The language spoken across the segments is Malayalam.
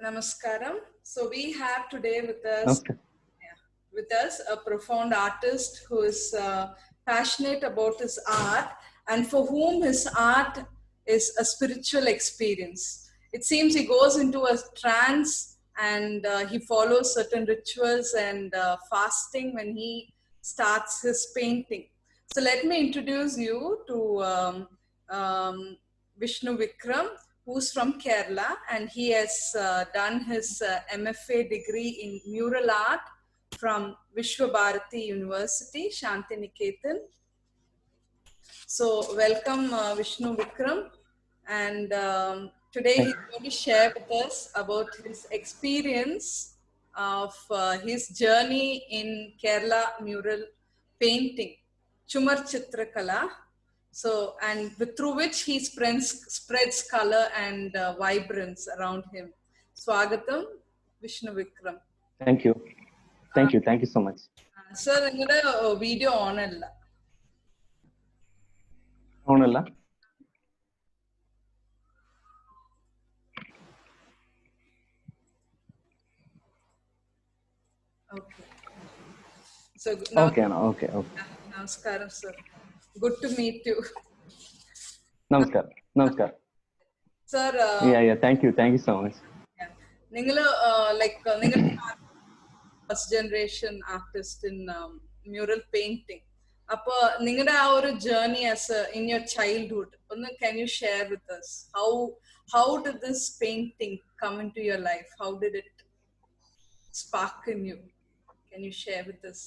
Namaskaram. So we have today Namaskar. with us a profound artist who is passionate about his art and for whom his art is a spiritual experience. It seems he goes into a trance and he follows certain rituals and fasting when he starts his painting. So let me introduce you to Vishnu Vikram, who's from Kerala, and he has done his MFA degree in mural art from Vishwa Bharati University, Shantiniketan. So welcome Vishnu Vikram, and today he's going to share with us about his experience of his journey in Kerala mural painting, Chumar Chitrakala. So, and through which he spreads color and vibrance around him. Swagatam, Vishnu Vikram. Thank you. Thank you so much. Sir, നിങ്ങളുടെ വീഡിയോ ഓൺ അല്ല. ഓണല്ല? Okay. So now, okay. Namaskaram, sir. Good to meet you. Namaskar. Sir. Yeah. Thank you so much. നിങ്ങൾ നിങ്ങൾ first generation artist in mural painting. അപ്പൊ നിങ്ങളുടെ ആ ഒരു journey as in your childhood ഒന്ന് can you share with us? How did this painting come into your life? How did it spark in you? Can you share with us?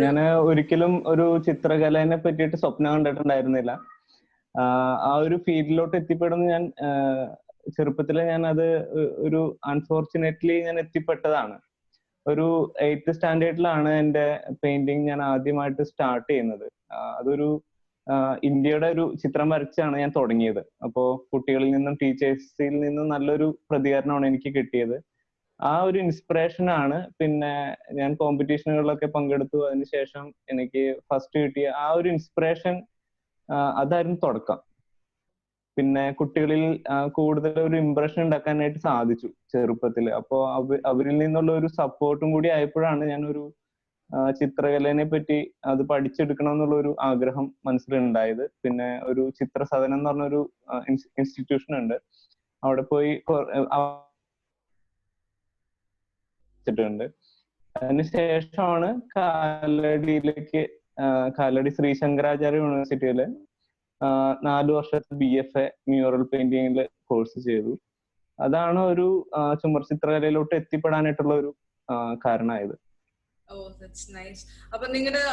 ഞാൻ ഒരിക്കലും ഒരു ചിത്രകലനെ പറ്റിയിട്ട് സ്വപ്നം കണ്ടിട്ടുണ്ടായിരുന്നില്ല. ആ ഒരു ഫീൽഡിലോട്ട് എത്തിപ്പെടുന്ന ഞാൻ ചെറുപ്പത്തില് ഞാൻ അത് ഒരു അൺഫോർച്ചുനേറ്റ്ലി ഞാൻ എത്തിപ്പെട്ടതാണ്. ഒരു 8th സ്റ്റാൻഡേർഡിലാണ് എൻ്റെ പെയിന്റിങ് ഞാൻ ആദ്യമായിട്ട് സ്റ്റാർട്ട് ചെയ്യുന്നത്. അതൊരു ഇന്ത്യയുടെ ഒരു ചിത്രം വരച്ചാണ് ഞാൻ തുടങ്ങിയത്. അപ്പോൾ കുട്ടികളിൽ നിന്നും ടീച്ചേഴ്സിൽ നിന്നും നല്ലൊരു പ്രതികരണമാണ് എനിക്ക് കിട്ടിയത്. ആ ഒരു ഇൻസ്പിറേഷൻ ആണ് പിന്നെ ഞാൻ കോമ്പറ്റീഷനുകളിലൊക്കെ പങ്കെടുത്തു. അതിനുശേഷം എനിക്ക് ഫസ്റ്റ് കിട്ടിയ ആ ഒരു ഇൻസ്പിറേഷൻ അതായിരുന്നു തുടക്കം. പിന്നെ കുട്ടികളിൽ കൂടുതൽ ഒരു ഇംപ്രഷൻ ഉണ്ടാക്കാനായിട്ട് സാധിച്ചു ചെറുപ്പത്തിൽ. അപ്പോൾ അവരിൽ നിന്നുള്ള ഒരു സപ്പോർട്ടും കൂടി ആയപ്പോഴാണ് ഞാൻ ഒരു ചിത്രകലനെ പറ്റി അത് പഠിച്ചെടുക്കണം എന്നുള്ള ഒരു ആഗ്രഹം മനസ്സിലുണ്ടായത്. പിന്നെ ഒരു ചിത്രസദനം എന്ന് പറഞ്ഞൊരു ഇൻസ്റ്റിറ്റ്യൂഷൻ ഉണ്ട്, അവിടെ പോയി ണ്ട്. അതിനുശേഷമാണ് കാലടി ശ്രീ ശങ്കരാചാര്യ യൂണിവേഴ്സിറ്റിയില് 4 വർഷത്തെ BFA മ്യൂറൽ പെയിന്റിംഗിൽ കോഴ്സ് ചെയ്തു. അതാണ് ഒരു ചുമർ ചിത്രകലയിലോട്ട് എത്തിപ്പെടാനായിട്ടുള്ള ഒരു കാരണമായത്. Oh, that's nice. അപ്പൊ നിങ്ങളുടെ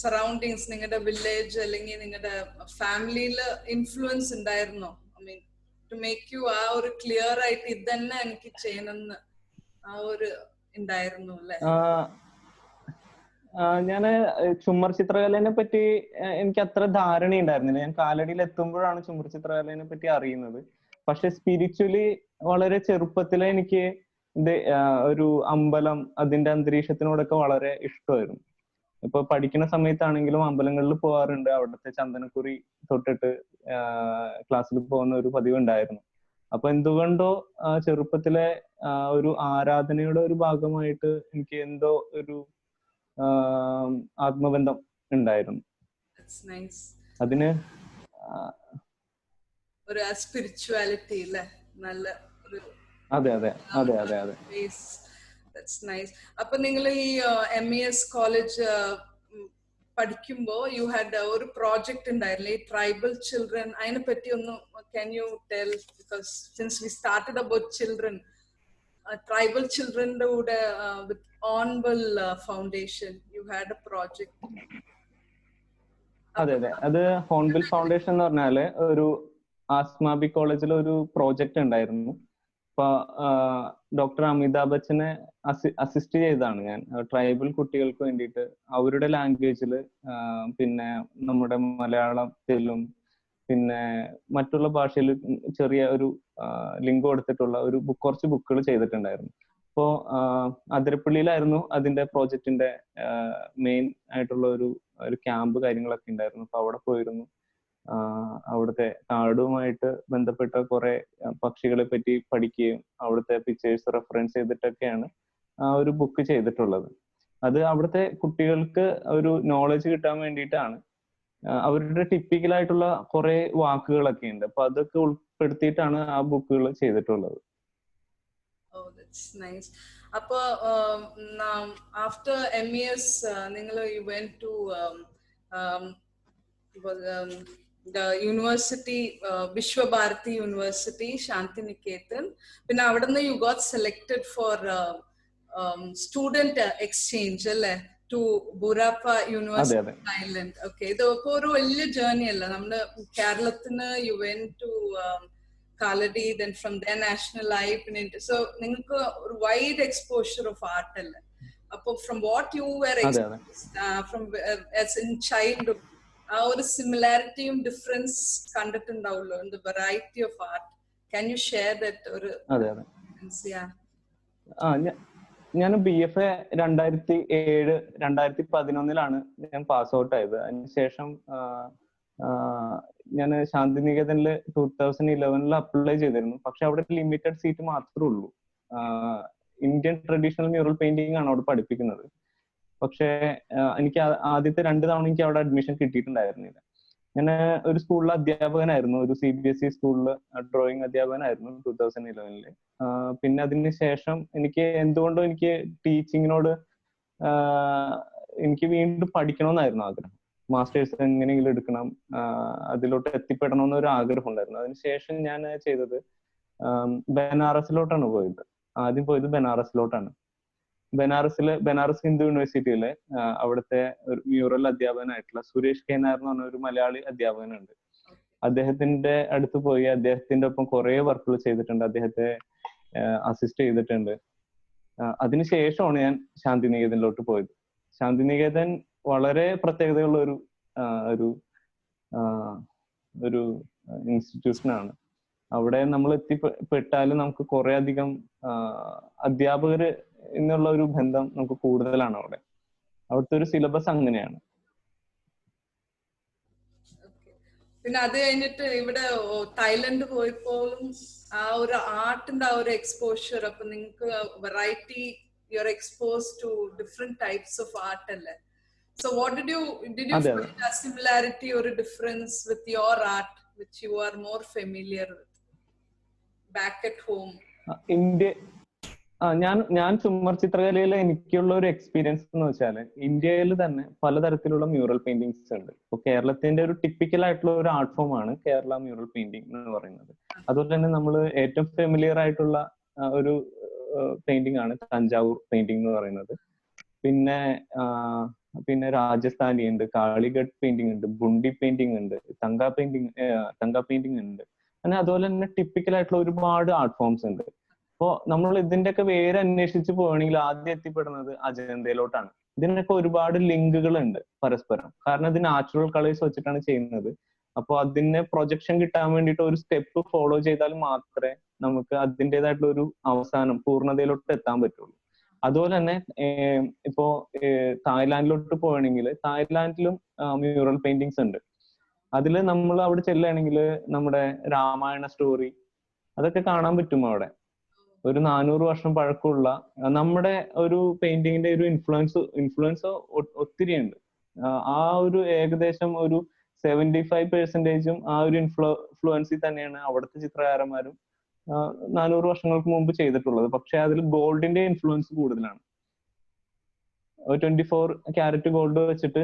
സറൗണ്ടിങ്സ്, നിങ്ങളുടെ വില്ലേജ് അല്ലെങ്കിൽ നിങ്ങളുടെ ഫാമിലിയില് ഇൻഫ്ലുവൻസ് ഉണ്ടായിരുന്നോ? I mean to make you ah ഒരു ക്ലിയർ ആയിട്ട് ഇത് തന്നെ എനിക്ക് ചെയ്യണമെന്ന് ആ ഒരു ഉണ്ടായിരുന്നു അല്ലേ? ഞാന് ചുമർ ചിത്രകലനെ പറ്റി എനിക്ക് അത്ര ധാരണ ഉണ്ടായിരുന്നില്ല. ഞാൻ കാലടിയിൽ എത്തുമ്പോഴാണ് ചുമർ ചിത്രകലനെ പറ്റി അറിയുന്നത്. പക്ഷെ സ്പിരിച്വലി വളരെ ചെറുപ്പത്തിലെ എനിക്ക് ഒരു അമ്പലം, അതിന്റെ അന്തരീക്ഷത്തിനോടൊക്കെ വളരെ ഇഷ്ടമായിരുന്നു. ഇപ്പൊ പഠിക്കുന്ന സമയത്താണെങ്കിലും അമ്പലങ്ങളിൽ പോകാറുണ്ട്. അവിടുത്തെ ചന്ദനക്കുറി തൊട്ടിട്ട് ക്ലാസ്സിൽ പോകുന്ന ഒരു പതിവ് ഉണ്ടായിരുന്നു. അപ്പൊ എന്തുകൊണ്ടോ ചെറുപ്പത്തിലെ ഒരു ആരാധനയുടെ ഒരു ഭാഗമായിട്ട് എനിക്ക് എന്തോ ഒരു ആത്മബന്ധം ഉണ്ടായിരുന്നു. അതിന് ഒരു സ്പിരിച്വാലിറ്റി അല്ലേ? നല്ല ഒരു അതെ. That's nice. അപ്പൊ നിങ്ങൾ ഈ MES കോളേജ് പഠിക്കുമ്പോ യു ഹാഡ് ഒരു പ്രോജക്റ്റ് ഉണ്ടായിരുന്നില്ലേ, ട്രൈബൽ ചിൽഡ്രൻ? അതിനെ പറ്റി ഒന്ന് can you tell? Because since we started about children, tribal children കൂടെ with Onbal Foundation you had a project. അതെ. അത് ഹോൺബിൽ ഫൗണ്ടേഷൻ എന്ന് പറഞ്ഞാല് ഒരു ആസ്മാബി കോളേജിൽ ഒരു പ്രോജക്റ്റ് ഉണ്ടായിരുന്നു. അപ്പൊ ഡോക്ടർ അമിതാഭ് ബച്ചനെ അസിസ്റ്റ് ചെയ്താണ് ഞാൻ. ട്രൈബൽ കുട്ടികൾക്ക് വേണ്ടിയിട്ട് അവരുടെ ലാംഗ്വേജിൽ, പിന്നെ നമ്മുടെ മലയാളത്തിലും പിന്നെ മറ്റുള്ള ഭാഷയിൽ ചെറിയ ഒരു ലിങ്ക് കൊടുത്തിട്ടുള്ള ഒരു കുറച്ച് ബുക്കുകൾ ചെയ്തിട്ടുണ്ടായിരുന്നു. അപ്പോ അതിരപ്പള്ളിയിലായിരുന്നു അതിന്റെ പ്രോജക്റ്റിന്റെ മെയിൻ ആയിട്ടുള്ള ഒരു ക്യാമ്പ് കാര്യങ്ങളൊക്കെ ഉണ്ടായിരുന്നു. അപ്പൊ അവിടെ പോയിരുന്നു. അവിടുത്തെ കാടുമായിട്ട് ബന്ധപ്പെട്ട കുറെ പക്ഷികളെ പറ്റി പഠിക്കുകയും അവിടുത്തെ പിക്ചേഴ്സ് റെഫറൻസ് ചെയ്തിട്ടൊക്കെയാണ് ആ ഒരു ബുക്ക് ചെയ്തിട്ടുള്ളത്. അത് അവിടുത്തെ കുട്ടികൾക്ക് ഒരു നോളജ് കിട്ടാൻ വേണ്ടിയിട്ടാണ്. അവരുടെ ടിപ്പിക്കലായിട്ടുള്ള കുറെ വാക്കുകളൊക്കെ ഉണ്ട്, അപ്പൊ അതൊക്കെ ഉൾപ്പെടുത്തിയിട്ടാണ് ആ ബുക്കുകൾ ചെയ്തിട്ടുള്ളത്. Oh, that's nice. അപ്പൊ after MES നിങ്ങൾ you went to the university, Vishwa Bharati University, Shanti Niketan. പിന്നെ അവിടുന്ന് you got selected for student exchange അല്ലേ, to Burapha University, Thailand. Okay, ഇതൊക്കെ ഒരു വലിയ ജേർണി അല്ല. നമ്മുടെ കേരളത്തിന് you went to Kaladi, then from there National Life, so നിങ്ങൾക്ക് ഒരു wide exposure of art അല്ലേ. അപ്പൊ from what you were exposed from as in childhood, ആ ഒരു സിമിലാരിറ്റിയും difference കണ്ടിട്ടുണ്ടാവുമല്ലോ in the variety of art. Can you share that? ഒരു ഞാൻ BFA 2011 ഞാൻ പാസ് ഔട്ട് ആയത്. അതിനുശേഷം ഞാൻ ശാന്തിനികേതനിൽ 2011 അപ്ലൈ ചെയ്തിരുന്നു. പക്ഷെ അവിടെ ലിമിറ്റഡ് സീറ്റ് മാത്രമേ ഉള്ളൂ. ഇന്ത്യൻ ട്രഡീഷണൽ മ്യൂറൽ പെയിന്റിംഗ് ആണ് അവിടെ പഠിപ്പിക്കുന്നത്. പക്ഷെ എനിക്ക് ആദ്യത്തെ 2 തവണ എനിക്ക് അവിടെ അഡ്മിഷൻ കിട്ടിയിട്ടുണ്ടായിരുന്നില്ല. ഞാൻ ഒരു സ്കൂളിലെ അധ്യാപകനായിരുന്നു, ഒരു CBSE സ്കൂളിൽ ഡ്രോയിങ് അധ്യാപകനായിരുന്നു 2011. പിന്നെ അതിന് ശേഷം എനിക്ക് എന്തുകൊണ്ടോ എനിക്ക് ടീച്ചിങ്ങിനോട് എനിക്ക് വീണ്ടും പഠിക്കണമെന്നായിരുന്നു ആഗ്രഹം. മാസ്റ്റേഴ്സ് എങ്ങനെയെങ്കിലും എടുക്കണം, അതിലോട്ട് എത്തിപ്പെടണം എന്നൊരു ആഗ്രഹം ഉണ്ടായിരുന്നു. അതിനുശേഷം ഞാൻ ചെയ്തത് ബനാറസിലോട്ടാണ് പോയത്. ആദ്യം പോയത് ബനാറസിലോട്ടാണ്. ബനാറസ് ഹിന്ദു യൂണിവേഴ്സിറ്റിയിലെ അവിടുത്തെ ഒരു മ്യൂറൽ അധ്യാപകനായിട്ടുള്ള സുരേഷ് കെ നായർ എന്ന് പറഞ്ഞ ഒരു മലയാളി അധ്യാപകനുണ്ട്. അദ്ദേഹത്തിന്റെ അടുത്ത് പോയി അദ്ദേഹത്തിന്റെ ഒപ്പം കുറെ വർക്കുകൾ ചെയ്തിട്ടുണ്ട്, അദ്ദേഹത്തെ അസിസ്റ്റ് ചെയ്തിട്ടുണ്ട്. അതിനുശേഷമാണ് ഞാൻ ശാന്തിനികേതനിലോട്ട് പോയത്. ശാന്തിനികേതൻ വളരെ പ്രത്യേകതയുള്ള ഒരു ഇൻസ്റ്റിറ്റ്യൂഷനാണ്. അവിടെ നമ്മൾ എത്തിപ്പെട്ടാലും നമുക്ക് കുറെ അധികം അധ്യാപകര് എന്നുള്ള ഒരു ബന്ധം നമുക്ക് കൂടുതലാണ് അവിടെ. അവിടുത്തെ ഒരു സിലബസ് അങ്ങനെയാണ്. പിന്നെ അത് കഴിഞ്ഞിട്ട് ഇവിടെ തായ്ലൻഡ് പോയപ്പോഴും ആ ഒരു ആർട്ടിന്റെ ആ ഒരു എക്സ്പോഷർ, അപ്പൊ നിങ്ങൾക്ക് variety, you are expose to different types of art അല്ലേ. So what did you find a similarity or a difference with your art which you are more familiar with back at home? ഞാൻ ചുമർ ചിത്രകലയിൽ എനിക്കുള്ള ഒരു എക്സ്പീരിയൻസ് എന്ന് വെച്ചാൽ ഇന്ത്യയിൽ തന്നെ പലതരത്തിലുള്ള മ്യൂറൽ പെയിന്റിങ്സ് ഉണ്ട്. ഇപ്പൊ കേരളത്തിന്റെ ഒരു ടിപ്പിക്കൽ ആയിട്ടുള്ള ഒരു ആർട്ട് ഫോം ആണ് കേരള മ്യൂറൽ പെയിന്റിംഗ് എന്ന് പറയുന്നത്. അതുപോലെ തന്നെ നമ്മൾ ഏറ്റവും ഫെമിലിയർ ആയിട്ടുള്ള ഒരു പെയിന്റിംഗ് ആണ് തഞ്ചാവൂർ പെയിന്റിംഗ് എന്ന് പറയുന്നത്. പിന്നെ രാജസ്ഥാനി ഉണ്ട്, കാളിഘട്ട് പെയിന്റിംഗ് ഉണ്ട്, ബുണ്ടി പെയിന്റിംഗ് ഉണ്ട്, തങ്ക പെയിന്റിംഗ് ഉണ്ട്. അങ്ങനെ അതുപോലെ തന്നെ ടിപ്പിക്കൽ ആയിട്ടുള്ള ഒരുപാട് ആർട്ട് ഫോംസ് ഉണ്ട്. അപ്പോ നമ്മൾ ഇതിന്റെയൊക്കെ വേറെ അന്വേഷിച്ച് പോവുകയാണെങ്കിൽ ആദ്യം എത്തിപ്പെടുന്നത് അജന്തയിലോട്ടാണ്. ഇതിനൊക്കെ ഒരുപാട് ലിങ്കുകൾ ഉണ്ട് പരസ്പരം, കാരണം ഇത് നാച്ചുറൽ കളേഴ്സ് വെച്ചിട്ടാണ് ചെയ്യുന്നത്. അപ്പൊ അതിന് പ്രൊജക്ഷൻ കിട്ടാൻ വേണ്ടിയിട്ട് ഒരു സ്റ്റെപ്പ് ഫോളോ ചെയ്താൽ മാത്രമേ നമുക്ക് അതിൻ്റെതായിട്ടുള്ള ഒരു അവസാനം പൂർണ്ണതയിലോട്ട് എത്താൻ പറ്റുള്ളൂ. അതുപോലെ തന്നെ ഇപ്പോ തായ്ലാൻഡിലോട്ട് പോവുകയാണെങ്കിൽ തായ്ലാൻഡിലും മ്യൂറൽ പെയിന്റിങ്സ് ഉണ്ട്. അതിൽ നമ്മൾ അവിടെ ചെല്ലുകയാണെങ്കിൽ നമ്മുടെ രാമായണ സ്റ്റോറി അതൊക്കെ കാണാൻ പറ്റും. അവിടെ ഒരു 400 വർഷം പഴക്കമുള്ള നമ്മുടെ ഒരു പെയിന്റിങ്ങിന്റെ ഒരു ഇൻഫ്ലുവൻസ് ഒത്തിരി ഉണ്ട്. ആ ഒരു ഏകദേശം ഒരു 75% ആ ഒരു ഇൻഫ്ലുവൻസിൽ തന്നെയാണ് അവിടുത്തെ ചിത്രകാരന്മാരും 400 വർഷങ്ങൾക്ക് മുമ്പ് ചെയ്തിട്ടുള്ളത്. പക്ഷെ അതിൽ ഗോൾഡിന്റെ ഇൻഫ്ലുവൻസ് കൂടുതലാണ്. 24 ക്യാരറ്റ് ഗോൾഡ് വെച്ചിട്ട്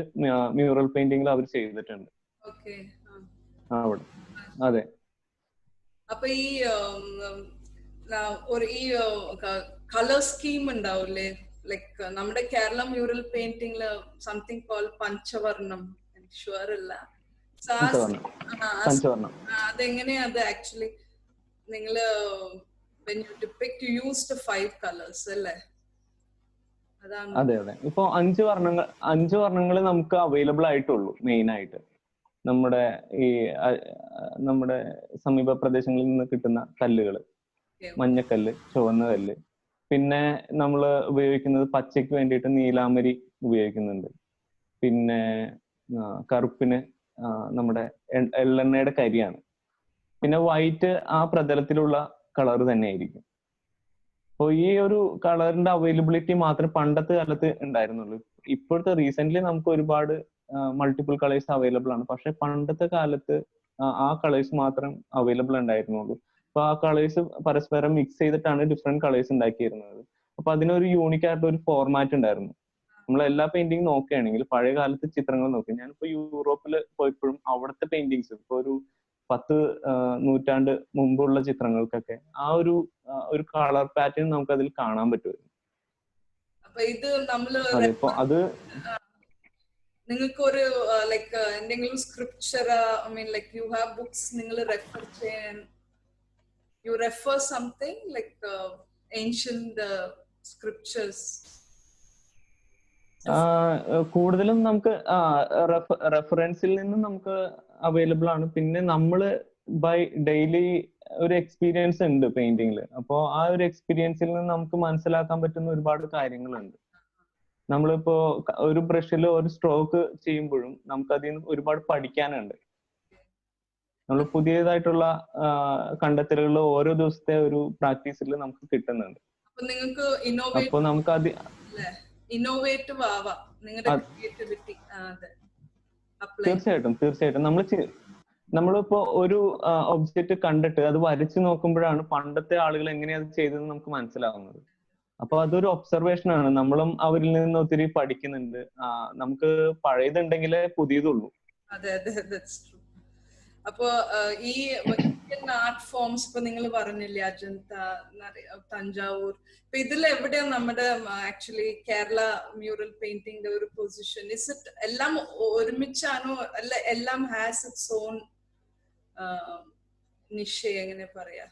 മ്യൂറൽ പെയിന്റിംഗിൽ അവർ ചെയ്തിട്ടുണ്ട് അവിടെ. അതെ. അപ്പൊ ഈ കളർ സ്കീം ഉണ്ടാവില്ലേ, ലൈക്ക് നമ്മുടെ കേരള മ്യൂറൽ പെയിന്റിംഗില് സംതിങ് കോൾ പഞ്ചവർണം, ഷുവർ അല്ല, അതെങ്ങനെയാ അത് ആക്ച്വലി നിങ്ങള് when you depict you use the 5 colors അല്ലേ? അതെ. ഇപ്പൊ 5 വർണ്ണങ്ങൾ നമുക്ക് അവൈലബിൾ ആയിട്ടുള്ളൂ. മെയിൻ ആയിട്ട് നമ്മുടെ സമീപ പ്രദേശങ്ങളിൽ നിന്ന് കിട്ടുന്ന കല്ലുകൾ, മഞ്ഞക്കല്ല്, ചുവന്ന കല്ല്. പിന്നെ നമ്മൾ ഉപയോഗിക്കുന്നത് പച്ചയ്ക്ക് വേണ്ടിയിട്ട് നീലാമരി ഉപയോഗിക്കുന്നുണ്ട്. പിന്നെ കറുപ്പിന് നമ്മുടെ എള്ളെണ്ണയുടെ കരിയാണ്. പിന്നെ വൈറ്റ് ആ പ്രതലത്തിലുള്ള കളർ തന്നെയായിരിക്കും. അപ്പോൾ ഈ ഒരു കളറിന്റെ അവൈലബിലിറ്റി മാത്രമേ പണ്ടത്തെ കാലത്ത് ഉണ്ടായിരുന്നുള്ളൂ. ഇപ്പോഴത്തെ റീസെന്റ് നമുക്ക് ഒരുപാട് മൾട്ടിപ്പിൾ കളേഴ്സ് അവൈലബിൾ ആണ്. പക്ഷെ പണ്ടത്തെ കാലത്ത് ആ കളേഴ്സ് മാത്രം അവൈലബിൾ ഉണ്ടായിരുന്നുള്ളൂ. അപ്പൊ ആ കളേഴ്സ് പരസ്പരം മിക്സ് ചെയ്തിട്ടാണ് ഡിഫറെന്റ് കളേഴ്സ് ഉണ്ടാക്കിയിരുന്നത്. അപ്പൊ അതിനൊരു യൂണിക് ആയിട്ട് ഒരു ഫോർമാറ്റ് ഉണ്ടായിരുന്നു. നമ്മൾ എല്ലാ പെയിന്റിങ് നോക്കുകയാണെങ്കിൽ പഴയ കാലത്തെ ചിത്രങ്ങൾ നോക്കി, ഞാനിപ്പോ യൂറോപ്പിൽ പോയപ്പോഴും അവിടുത്തെ പെയിന്റിങ്സ് ഇപ്പൊ ഒരു 10 നൂറ്റാണ്ട് മുമ്പുള്ള ചിത്രങ്ങൾക്കൊക്കെ ആ ഒരു കളർ പാറ്റേൺ നമുക്ക് അതിൽ കാണാൻ പറ്റുമായിരുന്നു. അത് നിങ്ങൾക്ക് ഒരു ലൈക്ക് എന്തെങ്കിലും scripture, I mean like you have books നിങ്ങൾ റെഫർ ചെയ്യാൻ, U refer something like ancient scriptures? കൂടുതലും നമുക്ക് റെഫറൻസിൽ നിന്ന് നമുക്ക് അവൈലബിൾ ആണ്. പിന്നെ നമ്മള് ബൈ ഡെയിലി ഒരു എക്സ്പീരിയൻസ് ഉണ്ട് പെയിന്റിങ്ങിൽ. അപ്പോൾ ആ ഒരു എക്സ്പീരിയൻസിൽ നിന്ന് നമുക്ക് മനസ്സിലാക്കാൻ പറ്റുന്ന ഒരുപാട് കാര്യങ്ങളുണ്ട്. നമ്മളിപ്പോ ഒരു ബ്രഷിൽ ഒരു സ്ട്രോക്ക് ചെയ്യുമ്പോഴും നമുക്ക് അതിൽ നിന്ന് ഒരുപാട് പഠിക്കാനുണ്ട്. നമ്മൾ പുതിയതായിട്ടുള്ള കണ്ടെത്തലുകൾ ഓരോ ദിവസത്തെ ഒരു പ്രാക്ടീസിൽ നമുക്ക് കിട്ടുന്നുണ്ട്. അപ്പൊ നമുക്ക് അത് ഇന്നോവേറ്റീവ് ആവാം നിങ്ങളുടെ ക്രിയേറ്റിവിറ്റി. തീർച്ചയായിട്ടും നമ്മളിപ്പോ ഒരു ഒബ്ജക്റ്റ് കണ്ടിട്ട് അത് വരച്ചു നോക്കുമ്പോഴാണ് പണ്ടത്തെ ആളുകൾ എങ്ങനെയാണ് അത് ചെയ്തതെന്ന് നമുക്ക് മനസ്സിലാവുന്നത്. അപ്പൊ അതൊരു ഒബ്സർവേഷൻ ആണ്. നമ്മളും അവരിൽ നിന്ന് ഒത്തിരി പഠിക്കുന്നുണ്ട്. നമുക്ക് പഴയതുണ്ടെങ്കിലേ പുതിയതുള്ളൂ. അപ്പോ ഈ ആർട്ട് ഫോംസ് ഇപ്പൊ നിങ്ങൾ പറഞ്ഞില്ലേ, അജന്ത, തഞ്ചാവൂർ, ഇപ്പൊ ഇതിൽ എവിടെയാണ് നമ്മുടെ ആക്ച്വലി കേരള മ്യൂറൽ പെയിന്റിംഗിന്റെ ഒരു പൊസിഷൻ? ഇസ് ഇറ്റ് എല്ലാം ഒരുമിച്ചാണോ, അല്ല എല്ലാം ഹാസ് ഇറ്റ്സ് ഓൺ നിഷ, എങ്ങനെ പറയാ,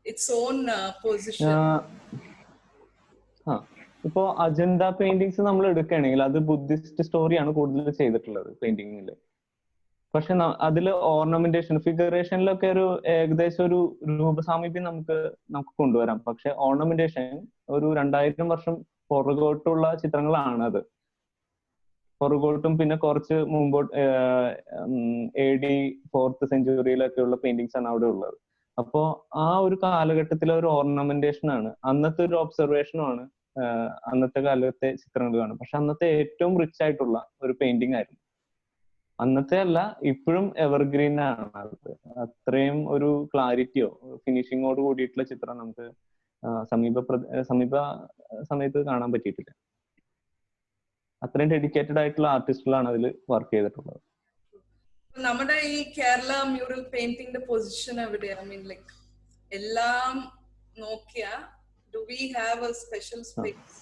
ഇറ്റ്സ് ഓൺ പൊസിഷൻ? ഇപ്പോ അജന്ത പെയിന്റിങ്സ് നമ്മൾ എടുക്കുകയാണെങ്കിൽ അത് ബുദ്ധിസ്റ്റ് സ്റ്റോറിയാണ് കൂടുതൽ ചെയ്തിട്ടുള്ളത് പെയിന്റിങ്ങില്. പക്ഷെ അതില് ഓർണമെന്റേഷൻ, ഫിഗറേഷനിലൊക്കെ ഒരു ഏകദേശം ഒരു രൂപസാമീപ്യം നമുക്ക് കൊണ്ടുവരാം. പക്ഷെ ഓർണമെന്റേഷൻ ഒരു 2000 വർഷം പുറകോട്ടുള്ള ചിത്രങ്ങളാണ് അത്. പുറകോട്ടും പിന്നെ കുറച്ച് മുമ്പോട്ട് AD 4th സെഞ്ചുറിയിലൊക്കെ ഉള്ള പെയിന്റിങ്സ് ആണ് അവിടെ ഉള്ളത്. അപ്പോ ആ ഒരു കാലഘട്ടത്തിലെ ഒരു ഓർണമെന്റേഷൻ ആണ്, അന്നത്തെ ഒരു ഒബ്സർവേഷനും ആണ് അന്നത്തെ കാലത്തെ ചിത്രങ്ങളാണ്. പക്ഷെ അന്നത്തെ ഏറ്റവും റിച്ച് ആയിട്ടുള്ള ഒരു പെയിന്റിംഗ് ആയിരുന്നു. അന്നത്തെ അല്ല, ഇപ്പോഴും എവർഗ്രീൻ ആണ് അത്. അത്രയും ഒരു ക്ലാരിറ്റിയോ ഫിനിഷിങ്ങോട് കൂടിയിട്ടുള്ള ചിത്രം നമുക്ക് സമീപ സമയത്ത് കാണാൻ പറ്റിയിട്ടില്ല. അത്രയും ഡെഡിക്കേറ്റഡ് ആയിട്ടുള്ള ആർട്ടിസ്റ്റുകളാണ് അതിൽ വർക്ക് ചെയ്തിട്ടുള്ളത്. നമ്മുടെ ഈ കേരള മ്യൂറൽ പെയിന്റിംഗിന്റെ പൊസിഷൻ എവിടെയാണ്? ഐ മീൻ ലൈക്ക് എല്ലാം നോക്കിയാ, do we have a special space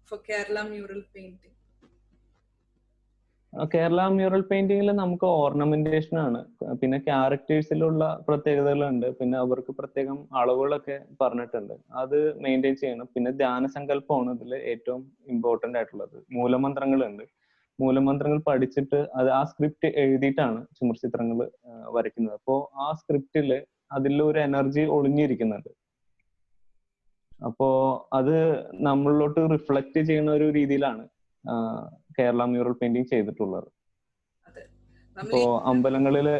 for Kerala mural painting? Kerala mural പെയിന്റിങ്ങിൽ നമുക്ക് ഓർണമെന്റേഷൻ ആണ്, പിന്നെ ക്യാരക്ടേഴ്സിലുള്ള പ്രത്യേകതകളുണ്ട്, പിന്നെ അവർക്ക് പ്രത്യേകം അളവുകളൊക്കെ പറഞ്ഞിട്ടുണ്ട്, അത് മെയിൻറ്റെയിൻ ചെയ്യണം. പിന്നെ ധ്യാനസങ്കല്പമാണ് ഇതിൽ ഏറ്റവും ഇമ്പോർട്ടന്റ് ആയിട്ടുള്ളത്. മൂലമന്ത്രങ്ങളുണ്ട്. മൂലമന്ത്രങ്ങൾ പഠിച്ചിട്ട് അത് ആ സ്ക്രിപ്റ്റ് എഴുതിയിട്ടാണ് ചുമർ ചിത്രങ്ങൾ വരയ്ക്കുന്നത്. അപ്പോൾ ആ സ്ക്രിപ്റ്റില് അതിലൊരു എനർജി ഒളിഞ്ഞിരിക്കുന്നുണ്ട്. അപ്പോ അത് നമ്മളിലോട്ട് റിഫ്ലക്ട് ചെയ്യുന്ന ഒരു രീതിയിലാണ് കേരള മ്യൂറൽ പെയിന്റിംഗ് ചെയ്തിട്ടുള്ളത്. ഇപ്പോ അമ്പലങ്ങളില്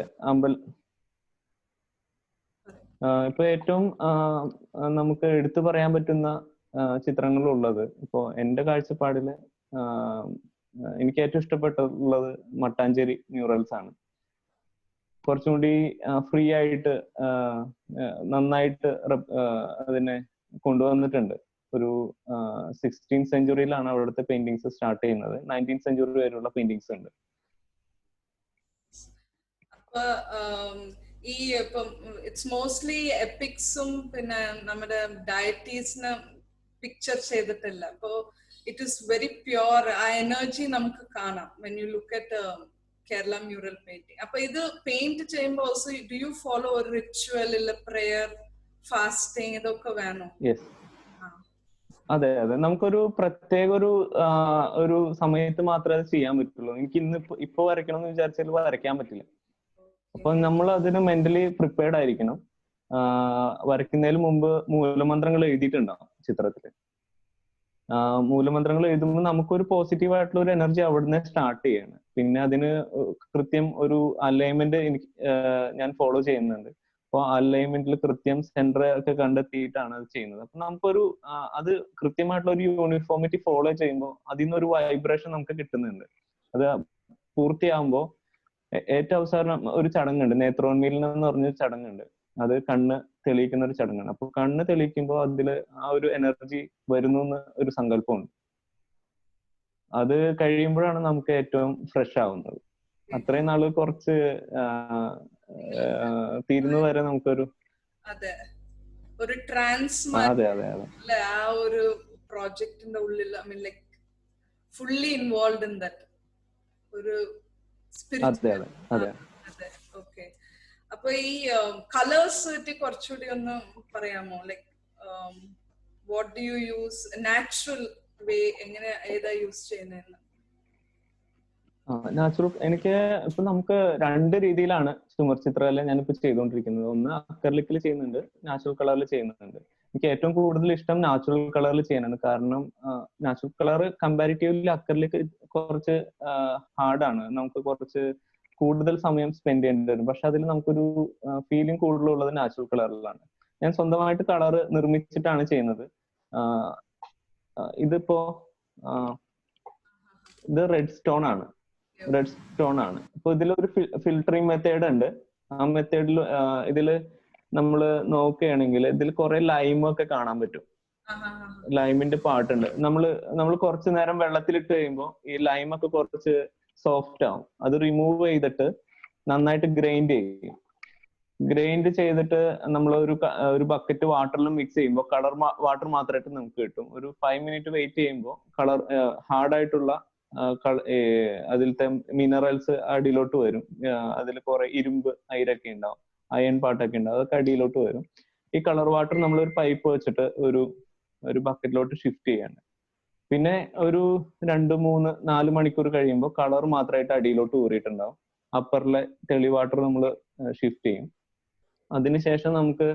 ഇപ്പൊ ഏറ്റവും നമുക്ക് എടുത്തു പറയാൻ പറ്റുന്ന ചിത്രങ്ങളുള്ളത്, ഇപ്പോ എന്റെ കാഴ്ചപ്പാടില് എനിക്ക് ഏറ്റവും ഇഷ്ടപ്പെട്ടുള്ളത് മട്ടാഞ്ചേരി മ്യൂറൽസ് ആണ്. കുറച്ചും കൂടി ഫ്രീ ആയിട്ട് നന്നായിട്ട് അതിനെ കൊണ്ടുവന്നിട്ടുണ്ട്. ഒരു 16th സെഞ്ചുറിയിലാണ് അവിടുത്തെ പെയിന്റിങ്സ് സ്റ്റാർട്ട് ചെയ്യുന്നത്. 19th സെഞ്ചുറി വരെയുള്ള പെയിന്റിങ്സ് ഉണ്ട്. അപ്പൊ ഈ ഇപ്പം ഇറ്റ്സ് മോസ്റ്റ്ലി എപ്പിക്സും പിന്നെ നമ്മുടെ ഡയറ്റീസിനെ പിക്ചർ ചെയ്തിട്ടില്ല. അപ്പോ ഇറ്റ് ഈസ് വെരി പ്യുവർ. ആ എനർജി നമുക്ക് കാണാം when you look at Kerala mural painting. അപ്പൊ ഇത് പെയിന്റ് ചെയ്യുമ്പോൾ ഓൾസോ ഡു യു ഫോളോ ഒരു റിച്വൽ, ഇല്ല പ്രേയർ, ഫാസ്റ്റിംഗ്, ഇതൊക്കെ വേണോ? അതെ, നമുക്കൊരു പ്രത്യേക ഒരു സമയത്ത് മാത്രമേ അത് ചെയ്യാൻ പറ്റുള്ളൂ. എനിക്ക് ഇപ്പൊ വരയ്ക്കണം എന്ന് വിചാരിച്ചാൽ വരയ്ക്കാൻ പറ്റില്ല. അപ്പൊ നമ്മൾ അതിന് മെന്റലി പ്രിപ്പയർഡ് ആയിരിക്കണം. വരയ്ക്കുന്നതിന് മുമ്പ് മൂലമന്ത്രങ്ങൾ എഴുതിയിട്ടുണ്ടാവും ചിത്രത്തില്. മൂലമന്ത്രങ്ങൾ എഴുതുമ്പോൾ നമുക്കൊരു പോസിറ്റീവ് ആയിട്ടുള്ള ഒരു എനർജി അവിടുന്ന് സ്റ്റാർട്ട് ചെയ്യാണ്. പിന്നെ അതിന് കൃത്യം ഒരു അലൈൻമെന്റ് എനിക്ക് ഞാൻ ഫോളോ ചെയ്യുന്നുണ്ട്. അപ്പോൾ അലൈൻമെന്റിൽ കൃത്യം സെന്റർ ഒക്കെ കണ്ടെത്തിയിട്ടാണ് അത് ചെയ്യുന്നത്. അപ്പൊ നമുക്കൊരു അത് കൃത്യമായിട്ടുള്ള ഒരു യൂണിഫോമിറ്റി ഫോളോ ചെയ്യുമ്പോൾ അതിൽ നിന്നൊരു വൈബ്രേഷൻ നമുക്ക് കിട്ടുന്നുണ്ട്. അത് പൂർത്തിയാകുമ്പോൾ ഏറ്റവും അവസാനം ഒരു ചടങ്ങുണ്ട്, നേത്രോന്മീലനം എന്ന് പറഞ്ഞൊരു ചടങ്ങുണ്ട്. അത് കണ്ണ് തെളിയിക്കുന്ന ഒരു ചടങ്ങാണ്. അപ്പൊ കണ്ണ് തെളിയിക്കുമ്പോൾ അതില് ആ ഒരു എനർജി വരുന്നു എന്ന് ഒരു സങ്കല്പമുണ്ട്. അത് കഴിയുമ്പോഴാണ് നമുക്ക് ഏറ്റവും ഫ്രഷ് ആവുന്നത്. അത്രയും നാള് കുറച്ച് തീരുന്ന വരെ നമുക്കൊരു ഒരു ട്രാൻസ് അതെ അതെ അതെ ആ ഒരു പ്രോജക്റ്റിന്റെ ഉള്ളിൽ I mean like fully involved in that ഒരു സ്പിരിച്വൽ. അതെ അതെ ഓക്കെ. അപ്പൊ ഈ കളേഴ്സ് പറ്റി കുറച്ചുകൂടി ഒന്ന് പറയാമോ? Like what do you use, natural വേ എങ്ങനെ ഏതാ യൂസ് ചെയ്യുന്നതെന്ന്? നാച്ചുറൽ എനിക്ക് ഇപ്പൊ നമുക്ക് രണ്ട് രീതിയിലാണ് ചുമർ ചിത്രകല ഞാനിപ്പോ ചെയ്തുകൊണ്ടിരിക്കുന്നത്. ഒന്ന് അക്രലിക്കിൽ ചെയ്യുന്നുണ്ട്, നാച്ചുറൽ കളറിൽ ചെയ്യുന്നുണ്ട്. എനിക്ക് ഏറ്റവും കൂടുതൽ ഇഷ്ടം നാച്ചുറൽ കളറിൽ ചെയ്യാനാണ്. കാരണം നാച്ചുറൽ കളർ കമ്പാരിറ്റീവ്ലി അക്രലിക് കുറച്ച് ഹാർഡാണ്, നമുക്ക് കുറച്ച് കൂടുതൽ സമയം സ്പെൻഡ് ചെയ്യേണ്ടി വരും. പക്ഷെ അതിൽ നമുക്കൊരു ഫീലിംഗ് കൂടുതലുള്ളത് നാച്ചുറൽ കളറിലാണ്. ഞാൻ സ്വന്തമായിട്ട് കളർ നിർമ്മിച്ചിട്ടാണ് ചെയ്യുന്നത്. ഇതിപ്പോ ഇത് റെഡ് സ്റ്റോൺ ആണ്. ഇപ്പൊ ഇതിലൊരു ഫിൽട്ടറിങ് മെത്തേഡ് ഉണ്ട്. ആ മെത്തേഡിൽ ഇതില് നമ്മള് നോക്കുകയാണെങ്കിൽ ഇതിൽ കുറെ ലൈമൊക്കെ കാണാൻ പറ്റും. ലൈമിന്റെ പാർട്ടുണ്ട്. നമ്മൾ കുറച്ചു നേരം വെള്ളത്തിലിട്ട് കഴിയുമ്പോൾ ഈ ലൈമൊക്കെ കുറച്ച് സോഫ്റ്റ് ആവും. അത് റിമൂവ് ചെയ്തിട്ട് നന്നായിട്ട് ഗ്രൈൻഡ് ചെയ്യും. ഗ്രൈൻഡ് ചെയ്തിട്ട് നമ്മൾ ഒരു ബക്കറ്റ് വാട്ടറിൽ മിക്സ് ചെയ്യുമ്പോൾ കളർ വാട്ടർ മാത്രമായിട്ട് നമുക്ക് കിട്ടും. ഒരു 5 മിനിറ്റ് വെയിറ്റ് ചെയ്യുമ്പോൾ കളർ ഹാർഡായിട്ടുള്ള അതിലത്തെ മിനറൽസ് അടിയിലോട്ട് വരും. അതിൽ കുറെ ഇരുമ്പ് അയിരൊക്കെ ഉണ്ടാവും, അയൺ പാർട്ടൊക്കെ ഉണ്ടാവും, അതൊക്കെ അടിയിലോട്ട് വരും. ഈ കളർ വാട്ടർ നമ്മൾ ഒരു പൈപ്പ് വെച്ചിട്ട് ഒരു ബക്കറ്റിലോട്ട് ഷിഫ്റ്റ് ചെയ്യാണ്. പിന്നെ ഒരു 2-3-4 മണിക്കൂർ കഴിയുമ്പോൾ കളർ മാത്രമായിട്ട് അടിയിലോട്ട് ഊറിയിട്ടുണ്ടാവും. അപ്പറിലെ തെളി വാട്ടർ നമ്മൾ ഷിഫ്റ്റ് ചെയ്യും. അതിനുശേഷം നമുക്ക്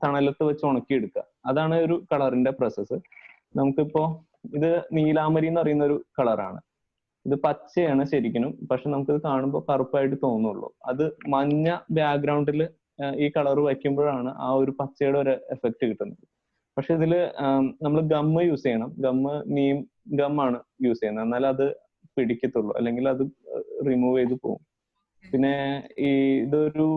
തണലത്ത് വെച്ച് ഉണക്കിയെടുക്കുക. അതാണ് ഒരു കളറിന്റെ പ്രോസസ്സ്. നമുക്കിപ്പോ ഇത് നീലാമരി എന്ന് പറയുന്ന ഒരു കളറാണ്. ഇത് പച്ചയാണ് ശരിക്കും, പക്ഷെ നമുക്കിത് കാണുമ്പോൾ കറുപ്പായിട്ട് തോന്നുള്ളൂ. അത് മഞ്ഞ ബാക്ക്ഗ്രൗണ്ടിൽ ഈ കളർ വയ്ക്കുമ്പോഴാണ് ആ ഒരു പച്ചയുടെ ഒരു എഫക്റ്റ് കിട്ടുന്നത്. പക്ഷെ ഇതില് നമ്മൾ ഗമ്മ് യൂസ് ചെയ്യണം. നീം ഗമ്മാണ് യൂസ് ചെയ്യുന്നത്, എന്നാൽ അത് പിടിക്കത്തുള്ളൂ, അല്ലെങ്കിൽ അത് റിമൂവ് ചെയ്ത് പോകും. പിന്നെ ഇതൊരു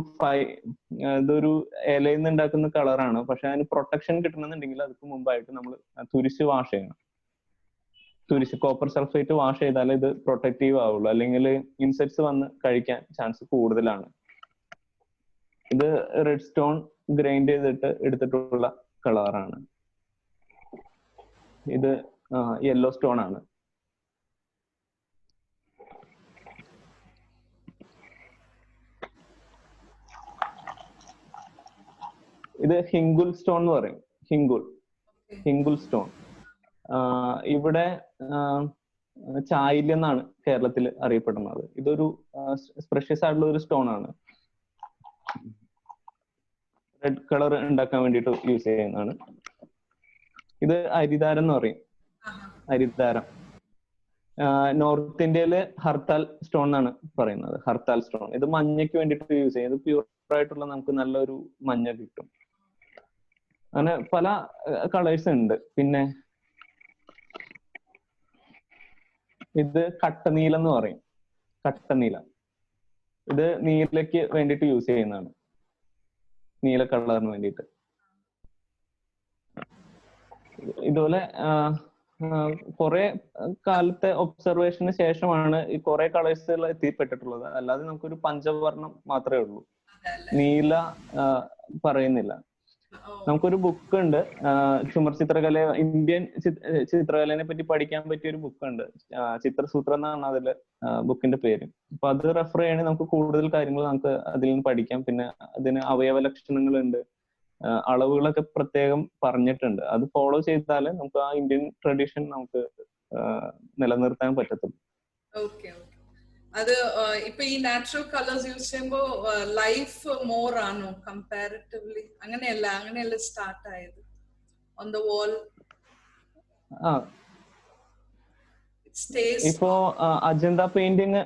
ഇലയിൽ നിന്ന് ഉണ്ടാക്കുന്ന കളറാണ്. പക്ഷെ അതിന് പ്രൊട്ടക്ഷൻ കിട്ടണമെന്നുണ്ടെങ്കിൽ അതിന് മുമ്പായിട്ട് നമ്മൾ തുരിശ് വാഷ് ചെയ്യണം. കോപ്പർ സൾഫേറ്റ് വാഷ് ചെയ്താലേ ഇത് പ്രൊട്ടക്റ്റീവ് ആവുള്ളൂ, അല്ലെങ്കിൽ ഇൻസെക്ട്സ് വന്ന് കഴിക്കാൻ ചാൻസ് കൂടുതലാണ്. ഇത് റെഡ് സ്റ്റോൺ ഗ്രൈൻഡ് ചെയ്തിട്ട് എടുത്തിട്ടുള്ള കളറാണ്. ഇത് യെല്ലോ സ്റ്റോൺ ആണ്. ഇത് ഹിംഗുൽ സ്റ്റോൺ എന്ന് പറയും. ഹിംഗുൽ സ്റ്റോൺ ഇവിടെ ചായില്യം എന്നാണ് കേരളത്തിൽ അറിയപ്പെടുന്നത്. ഇതൊരു സ്പ്രഷ്യസ് ആയിട്ടുള്ള ഒരു സ്റ്റോൺ ആണ്. റെഡ് കളർ ഉണ്ടാക്കാൻ വേണ്ടിയിട്ട് യൂസ് ചെയ്യുന്നതാണ്. ഇത് അരിദാരം എന്ന് പറയും. അരിദാരം നോർത്ത് ഇന്ത്യയില് ഹർത്താൽ സ്റ്റോൺ എന്നാണ് പറയുന്നത്. ഹർത്താൽ സ്റ്റോൺ ഇത് മഞ്ഞയ്ക്ക് വേണ്ടിയിട്ട് യൂസ് ചെയ്യും. ഇത് പ്യൂർ ആയിട്ടുള്ള നമുക്ക് നല്ലൊരു മഞ്ഞ കിട്ടും. അങ്ങനെ പല കളേഴ്സ് ഉണ്ട്. പിന്നെ ഇത് കട്ടനീലം എന്ന് പറയും. കട്ടനീലം ഇത് നീലയ്ക്ക് വേണ്ടിയിട്ട് യൂസ് ചെയ്യുന്നതാണ്, നീല കളറിന് വേണ്ടിയിട്ട്. ഇതുപോലെ കുറെ കാലത്തെ ഒബ്സർവേഷന് ശേഷമാണ് ഈ കുറെ കളേഴ്സുകൾ എത്തിപ്പെട്ടിട്ടുള്ളത്. അല്ലാതെ നമുക്കൊരു പഞ്ചവർണ്ണം മാത്രമേ ഉള്ളൂ, നീല പറയുന്നില്ല. നമുക്കൊരു ബുക്ക് ഉണ്ട്, ചുമർ ചിത്രകല, ഇന്ത്യൻ ചിത്രകലനെ പറ്റി പഠിക്കാൻ പറ്റിയ ഒരു ബുക്ക് ഉണ്ട്. ചിത്രസൂത്രം എന്നാണ് അതില് ബുക്കിന്റെ പേര്. അപ്പൊ അത് റെഫർ ചെയ്യണമെങ്കിൽ നമുക്ക് കൂടുതൽ കാര്യങ്ങൾ നമുക്ക് അതിൽ നിന്ന് പഠിക്കാം. പിന്നെ അതിന് അവയവ ലക്ഷണങ്ങളുണ്ട്, അളവുകളൊക്കെ പ്രത്യേകം പറഞ്ഞിട്ടുണ്ട്. അത് ഫോളോ ചെയ്താലേ നമുക്ക് ആ ഇന്ത്യൻ ട്രഡീഷൻ നമുക്ക് നിലനിർത്താൻ പറ്റത്തുള്ളൂ. അത് ഇപ്പൊ ഈ നാച്ചുറൽ കളേഴ്സ് യൂസ് ചെയ്യുമ്പോ ലൈഫ് മോർ ആണോ കമ്പാരിറ്റീവ്ലി? അങ്ങനെയല്ല സ്റ്റാർട്ട് ആയത് ഓൺ ദ വാൾ. ഇപ്പോ അജന്ത പെയിന്റിങ്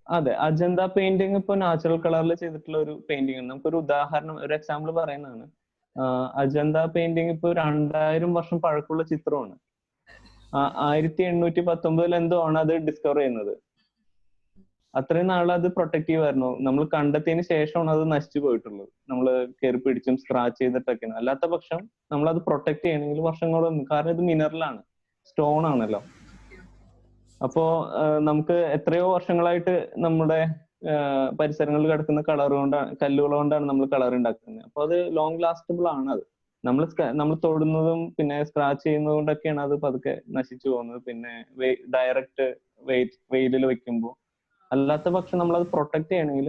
അതെ, അജന്ത പെയിന്റിംഗ് ഇപ്പൊ നാച്ചുറൽ കളറിൽ ചെയ്തിട്ടുള്ള ഒരു പെയിന്റിംഗ് ആണ്. നമുക്കൊരു ഉദാഹരണം, ഒരു എക്സാമ്പിൾ പറയുന്നതാണ്. അജന്ത പെയിന്റിംഗ് ഇപ്പൊ 2000 വർഷം പഴക്കമുള്ള ചിത്രമാണ്. 1819 എന്തോ ആണ് അത് ഡിസ്കവർ ചെയ്യുന്നത്. അത്രയും നാൾ അത് പ്രൊട്ടക്റ്റീവ് ആയിരുന്നു. നമ്മൾ കണ്ടെത്തിയതിന് ശേഷമാണ് അത് നശിച്ചു പോയിട്ടുള്ളത്. നമ്മൾ കയറി പിടിച്ചും സ്ക്രാച്ച് ചെയ്തിട്ടൊക്കെയാണ്. അല്ലാത്ത പക്ഷം നമ്മൾ അത് പ്രൊട്ടക്ട് ചെയ്യണമെങ്കിൽ വർഷങ്ങളൊന്നും, കാരണം ഇത് മിനറലാണ്, സ്റ്റോൺ ആണല്ലോ. അപ്പോ നമുക്ക് എത്രയോ വർഷങ്ങളായിട്ട് നമ്മുടെ പരിസരങ്ങളിൽ കിടക്കുന്ന കളർ കൊണ്ടാണ്, കല്ലുകൾ കൊണ്ടാണ് നമ്മൾ കളർ ഉണ്ടാക്കുന്നത്. അപ്പൊ അത് ലോങ് ലാസ്റ്റബിൾ ആണ്. അത് നമ്മൾ തൊടുന്നതും പിന്നെ സ്ക്രാച്ച് ചെയ്യുന്നത് കൊണ്ടൊക്കെയാണ് അത് പതുക്കെ നശിച്ചു പോകുന്നത്. പിന്നെ ഡയറക്റ്റ് വെയിലിൽ വെക്കുമ്പോൾ. അല്ലാത്ത പക്ഷം നമ്മളത് പ്രൊട്ടക്ട് ചെയ്യണമെങ്കിൽ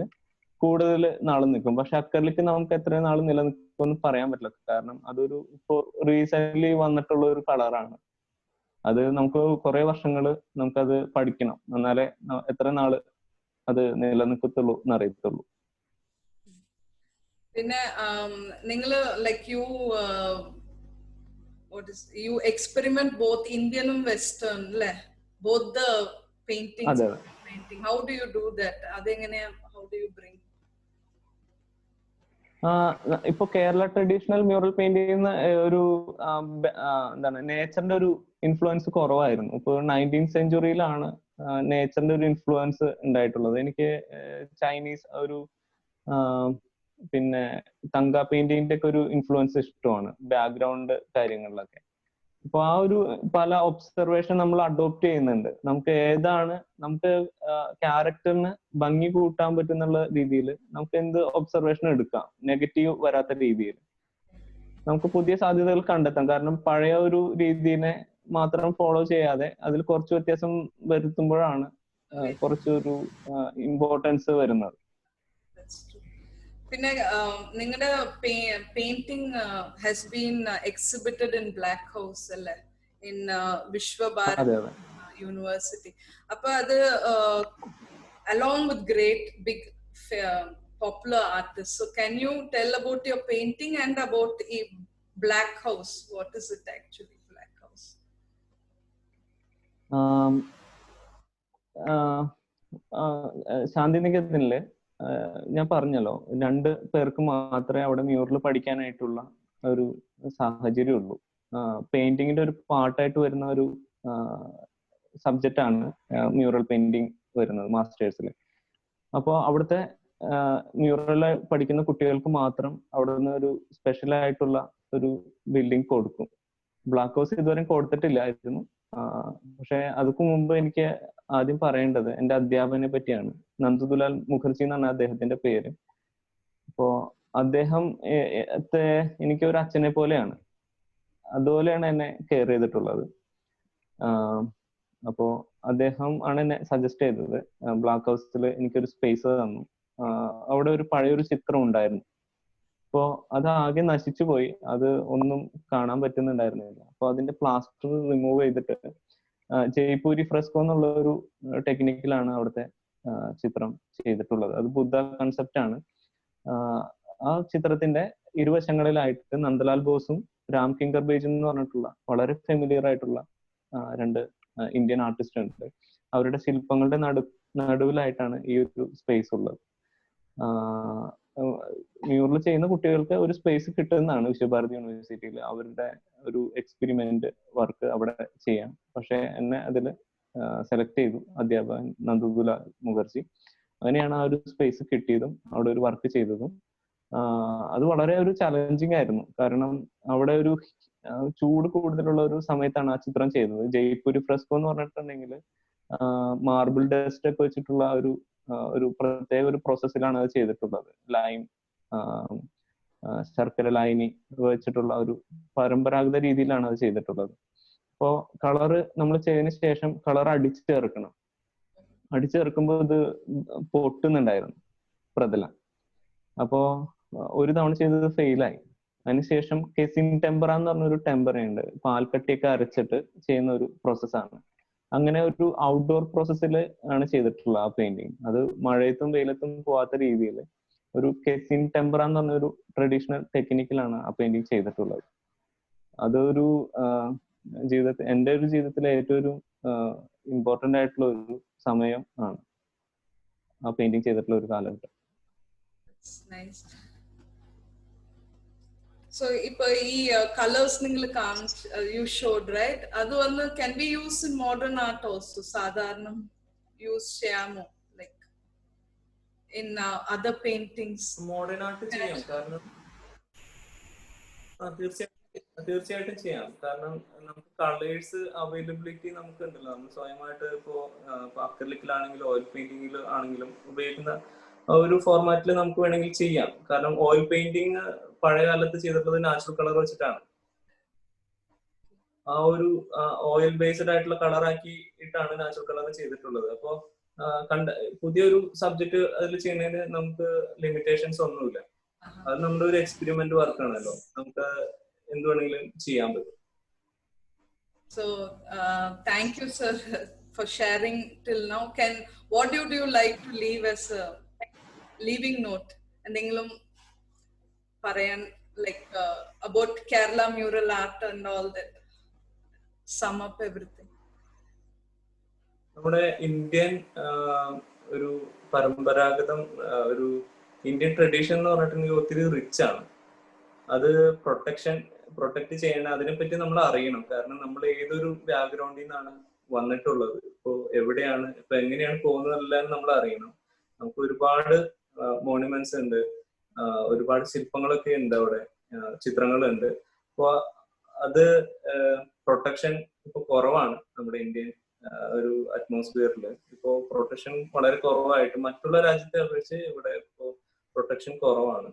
കൂടുതൽ നാൾ നിൽക്കും. പക്ഷെ അക്രലിക്ക് നമുക്ക് എത്ര നാൾ നിലനിൽക്കുമെന്ന് പറയാൻ പറ്റില്ല. കാരണം അതൊരു ഇപ്പോ റീസെന്റ് വന്നിട്ടുള്ള ഒരു കളറാണ്. അത് നമുക്ക് കുറെ വർഷങ്ങള് നമുക്കത് പഠിക്കണം, എന്നാലേ എത്ര നാള് അത് നിലനിൽക്കത്തുള്ളൂ എന്നറിയത്തുള്ളൂ. പിന്നെ നിങ്ങള് ലൈക്ക് യു എക്സ്പെരിമെന്റ് ബോത്ത് ഇന്ത്യനും വെസ്റ്റേൺ അല്ലേ, both the painting. How do you do that? അതെങ്ങനെയാ, ഹൗ ഡു യു ബ്രിങ്? ഇപ്പൊ കേരള ട്രഡീഷണൽ മ്യൂറൽ പെയിന്റിംഗ് ഒരു എന്താണ്, നേച്ചറിന്റെ ഒരു ഇൻഫ്ലുവൻസ് കുറവായിരുന്നു. ഇപ്പൊ 19th സെഞ്ചുറിയിലാണ് നേച്ചറിന്റെ ഒരു ഇൻഫ്ലുവൻസ് ഉണ്ടായിട്ടുള്ളത്. എനിക്ക് ചൈനീസ് ഒരു പിന്നെ തങ്ക പെയിന്റിങ്ങിന്റെ ഒക്കെ ഒരു ഇൻഫ്ലുവൻസ് ഇഷ്ടമാണ് ബാക്ക്ഗ്രൗണ്ട് കാര്യങ്ങളിലൊക്കെ. അപ്പൊ ആ ഒരു പല ഒബ്സർവേഷൻ നമ്മൾ അഡോപ്റ്റ് ചെയ്യുന്നുണ്ട്. നമുക്ക് ഏതാണ് നമുക്ക് ക്യാരക്ടറിന് ഭംഗി കൂട്ടാൻ പറ്റുന്നുള്ള രീതിയിൽ നമുക്ക് എന്ത് ഒബ്സർവേഷൻ എടുക്കാം, നെഗറ്റീവ് വരാത്ത രീതിയിൽ നമുക്ക് പുതിയ സാധ്യതകൾ കണ്ടെത്താം. കാരണം പഴയ ഒരു രീതിനെ മാത്രം ഫോളോ ചെയ്യാതെ അതിൽ കുറച്ച് വ്യത്യാസം വരുത്തുമ്പോഴാണ് കുറച്ചൊരു ഇമ്പോർട്ടൻസ് വരുന്നത്. പിന്നെ നിങ്ങളുടെ painting has been exhibited in black house അല്ലേ, ഇൻ വിശ്വഭാരതി യൂണിവേഴ്സിറ്റി. അപ്പൊ അത് along with great big popular artists. So can you tell about your painting and about a Black House? What is it actually, Black House? ശാന്തിനികേതനില് ഞാൻ പറഞ്ഞല്ലോ, 2 പേർക്ക് മാത്രമേ അവിടെ മ്യൂറൽ പഠിക്കാനായിട്ടുള്ള ഒരു സാഹചര്യം ഉള്ളൂ. പെയിന്റിങ്ങിന്റെ ഒരു പാർട്ടായിട്ട് വരുന്ന ഒരു സബ്ജക്റ്റ് ആണ് മ്യൂറൽ പെയിന്റിങ് വരുന്നത് മാസ്റ്റേഴ്സിൽ. അപ്പോൾ അവിടുത്തെ മ്യൂറല് പഠിക്കുന്ന കുട്ടികൾക്ക് മാത്രം അവിടെ നിന്ന് ഒരു സ്പെഷ്യൽ ആയിട്ടുള്ള ഒരു ബിൽഡിംഗ് കൊടുക്കും. ബ്ലാക്ക് ഹൗസ് ഇതുവരെ കൊടുത്തിട്ടില്ലായിരുന്നു. പക്ഷെ അതിനു മുമ്പ് എനിക്ക് ആദ്യം പറയേണ്ടത് എന്റെ അധ്യാപകനെ പറ്റിയാണ്. നന്ദുലാൽ മുഖർജി എന്നാണ് അദ്ദേഹത്തിന്റെ പേര്. അപ്പോ അദ്ദേഹം എനിക്ക് ഒരു അച്ഛനെ പോലെയാണ്. അതുപോലെയാണ് എന്നെ കെയർ ചെയ്തിട്ടുള്ളത്. അപ്പോ അദ്ദേഹം ആണ് എന്നെ സജസ്റ്റ് ചെയ്തത്. ബ്ലാക്ക് ഹൗസിൽ എനിക്കൊരു സ്പേസ് തന്നു. അവിടെ ഒരു പഴയൊരു ചിത്രം ഉണ്ടായിരുന്നു. അപ്പോ അത് ആകെ നശിച്ചു പോയി. അത് ഒന്നും കാണാൻ പറ്റുന്നുണ്ടായിരുന്നില്ല. അപ്പൊ അതിന്റെ പ്ലാസ്റ്റർ റിമൂവ് ചെയ്തിട്ട് ജയ്പൂരി ഫ്രെസ്കോ എന്നുള്ള ഒരു ടെക്നിക്കിലാണ് അവിടുത്തെ ചിത്രം ചെയ്തിട്ടുള്ളത്. അത് ബുദ്ധ കൺസെപ്റ്റ് ആണ്. ആ ചിത്രത്തിന്റെ ഇരുവശങ്ങളിലായിട്ട് നന്ദലാൽ ബോസും രാം കിങ്കർ ബേജും എന്ന് പറഞ്ഞിട്ടുള്ള വളരെ ഫെമിലിയർ ആയിട്ടുള്ള 2 ഇന്ത്യൻ ആർട്ടിസ്റ്റ് ഉണ്ട്. അവരുടെ ശില്പങ്ങളുടെ നടുവിലായിട്ടാണ് ഈ ഒരു സ്പേസ് ഉള്ളത്. മ്യൂറൽ ചെയ്യുന്ന കുട്ടികൾക്ക് ഒരു സ്പേസ് കിട്ടുന്നതാണ് വിശ്വഭാരതി യൂണിവേഴ്സിറ്റിയിൽ അവരുടെ ഒരു എക്സ്പെരിമെന്റ് വർക്ക് അവിടെ ചെയ്യാം. പക്ഷെ എന്നെ അതിൽ സെലക്ട് ചെയ്തു അധ്യാപകൻ നന്ദുലാൽ മുഖർജി. അങ്ങനെയാണ് ആ ഒരു സ്പേസ് കിട്ടിയതും അവിടെ ഒരു വർക്ക് ചെയ്തതും. അത് വളരെ ഒരു ചലഞ്ചിങ് ആയിരുന്നു. കാരണം അവിടെ ഒരു ചൂട് കൂടുതലുള്ള ഒരു സമയത്താണ് ആ ചിത്രം ചെയ്തത്. ജയ്പൂരി ഫ്രെസ്കോ എന്ന് പറഞ്ഞിട്ടുണ്ടെങ്കിൽ മാർബിൾ ഡസ്റ്റ് ഒക്കെ വെച്ചിട്ടുള്ള ഒരു പ്രത്യേക ഒരു പ്രോസസ്സിലാണ് അത് ചെയ്തിട്ടുള്ളത്. ലൈം, ശർക്കര ലായനി വെച്ചിട്ടുള്ള ഒരു പരമ്പരാഗത രീതിയിലാണ് അത് ചെയ്തിട്ടുള്ളത്. അപ്പോ കളറ് നമ്മൾ ചെയ്തതിന് ശേഷം കളർ അടിച്ചേർക്കണം. അടിച്ചേർക്കുമ്പോൾ ഇത് പൊട്ടുന്നുണ്ടായിരുന്നു പ്രതലം. അപ്പോ ഒരു തവണ ചെയ്തത് ഫെയിലായി. അതിനുശേഷം കെസിൻ ടെമ്പറ എന്ന് പറഞ്ഞൊരു ടെമ്പറയുണ്ട്, പാൽക്കട്ടിയൊക്കെ അരച്ചിട്ട് ചെയ്യുന്ന ഒരു പ്രോസസ്സാണ്. അങ്ങനെ ഒരു ഔട്ട്ഡോർ പ്രോസസ്സിൽ ആണ് ചെയ്തിട്ടുള്ള ആ പെയിന്റിങ്. അത് മഴയത്തും വെയിലത്തും പോവാത്ത രീതിയിൽ ഒരു കെസിൻ ടെമ്പറ എന്ന് പറഞ്ഞൊരു ട്രഡീഷണൽ ടെക്നിക്കിലാണ് ആ പെയിന്റിങ് ചെയ്തിട്ടുള്ളത്. അതൊരു എന്റെ ഒരു ജീവിതത്തിലെ ഏറ്റവും ഒരു ഇമ്പോർട്ടന്റ് ആയിട്ടുള്ള ഒരു സമയം ആണ്. ആ പെയിന്റിങ് ചെയ്തിട്ടുള്ള ഒരു കാലഘട്ടം. Nice. So ipo ee colors ningal you showed, right? Adu vannu can be used in modern art also. Sadharanam use cheyamo like in other paintings. Modern art cheyam കാരണം തീർച്ചയായിട്ടും ചെയ്യാം. കാരണം നമുക്ക് കളേഴ്സ് അവൈലബിലിറ്റി നമുക്ക് ഉണ്ടല്ലോ. നമ്മൾ സ്വയമായിട്ട് ഇപ്പോൾ അക്രിലിക്കിലാണെങ്കിലും ഓയിൽ പെയിന്റിങ്ങിൽ ആണെങ്കിലും ഉപയോഗിക്കുന്ന ഒരു ഫോർമാറ്റിൽ നമുക്ക് വേണമെങ്കിൽ ചെയ്യാം. കാരണം ഓയിൽ പെയിന്റിങ് പഴയ കാലത്ത് ചെയ്തിട്ടുള്ളത് നാച്ചുറൽ കളർ വെച്ചിട്ടാണ്. ആ ഒരു ഓയിൽ ബേസ്ഡ് ആയിട്ടുള്ള കളറാക്കി ഇട്ടാണ് നാച്ചുറൽ കളർ ചെയ്തിട്ടുള്ളത്. അപ്പോൾ പുതിയൊരു സബ്ജക്ട് അതിൽ ചെയ്യുന്നതിന് നമുക്ക് ലിമിറ്റേഷൻസ് ഒന്നുമില്ല. അത് നമ്മുടെ ഒരു എക്സ്പെരിമെന്റ് വർക്ക് ആണല്ലോ, നമുക്ക് എന്ത് വേണമെങ്കിലും ചെയ്യാൻ പറ്റും. So thank you sir for sharing till now. What do you like to leave as a leaving note? എന്തെങ്കിലും പറയാൻ like about Kerala mural art and all that, sum up everything. നമ്മുടെ ഇന്ത്യൻ ഒരു പരമ്പരാഗതം ഒരു ഇന്ത്യൻ ട്രഡീഷൻ എന്ന് പറഞ്ഞിട്ടുണ്ടെങ്കിൽ ഒത്തിരി റിച്ച് ആണ്. അത് പ്രൊട്ടക്ട് ചെയ്യണം, അതിനെപ്പറ്റി നമ്മൾ അറിയണം. കാരണം നമ്മൾ ഏതൊരു ബാക്ക്ഗ്രൗണ്ടിൽ നിന്നാണ് വന്നിട്ടുള്ളത്, ഇപ്പോ എവിടെയാണ്, ഇപ്പൊ എങ്ങനെയാണ് പോകുന്നതെല്ലാം നമ്മൾ അറിയണം. നമുക്ക് ഒരുപാട് മോണുമെന്റ്സ് ഉണ്ട്, ഒരുപാട് ശില്പങ്ങളൊക്കെ ഉണ്ട്, അവിടെ ചിത്രങ്ങളുണ്ട്. അപ്പൊ അത് പ്രൊട്ടക്ഷൻ ഇപ്പൊ കുറവാണ് നമ്മുടെ ഇന്ത്യൻ ഒരു അറ്റ്മോസ്ഫിയറിൽ. ഇപ്പോ പ്രൊട്ടക്ഷൻ വളരെ കുറവായിട്ട് മറ്റുള്ള രാജ്യത്തെ അപേക്ഷിച്ച് ഇവിടെ ഇപ്പോ പ്രൊട്ടക്ഷൻ കുറവാണ്.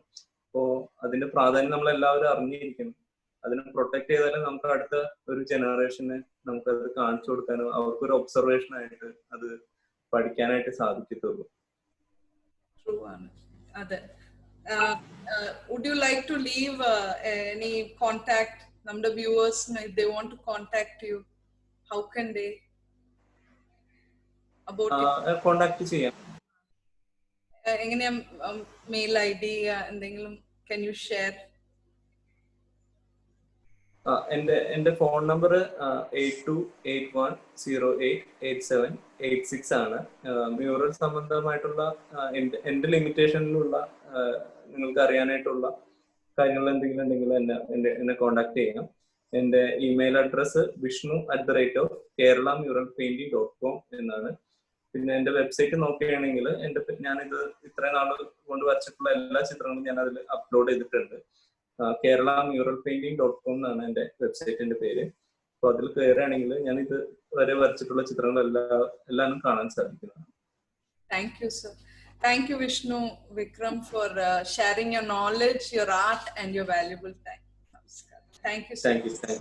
അപ്പോ അതിന്റെ പ്രാധാന്യം നമ്മൾ എല്ലാവരും അറിഞ്ഞിരിക്കണം. അതിനെ പ്രൊട്ടക്ട് ചെയ്താലേ നമുക്ക് അടുത്ത ഒരു ജനറേഷന് നമുക്കത് കാണിച്ചു കൊടുക്കാനും അവർക്കൊരു ഒബ്സർവേഷൻ ആയിട്ട് അത് പഠിക്കാനായിട്ട് സാധിക്കത്തുള്ളൂ. അതെ. Would you like to leave any contact? നമ്മുടെ viewers, if they want to contact you, how can they contact ചെയ്യാം? എങ്ങനെയാ മെയിൽ ഐഡി എന്തെങ്കിലും can you share? എന്റെ ഫോൺ നമ്പർ 8281088786 ആണ്. മ്യൂറൽ സംബന്ധമായിട്ടുള്ള എന്റെ ലിമിറ്റേഷനിലുള്ള നിങ്ങൾക്ക് അറിയാനായിട്ടുള്ള കാര്യങ്ങൾ എന്തെങ്കിലും ഉണ്ടെങ്കിൽ എന്നെ കോണ്ടാക്ട് ചെയ്യാം. എന്റെ ഇമെയിൽ അഡ്രസ് vishnu@keramuralpainting.com എന്നാണ്. പിന്നെ എന്റെ വെബ്സൈറ്റ് നോക്കുകയാണെങ്കിൽ ഞാനിത് ഇത്രയും നാൾ കൊണ്ട് വരച്ചിട്ടുള്ള എല്ലാ ചിത്രങ്ങളും ഞാൻ അതിൽ അപ്ലോഡ് ചെയ്തിട്ടുണ്ട്. keramuralpainting.com എന്നാണ് എന്റെ വെബ്സൈറ്റിന്റെ പേര്. അപ്പൊ അതിൽ കയറുകയാണെങ്കിൽ ഞാൻ ഇത് വരെ വരച്ചിട്ടുള്ള ചിത്രങ്ങളെല്ലാം കാണാൻ സാധിക്കുന്നതാണ്. Thank you sir. Thank you Vishnu Vikram for sharing your knowledge, your art and your valuable time. Thank you sir. Thank you sir.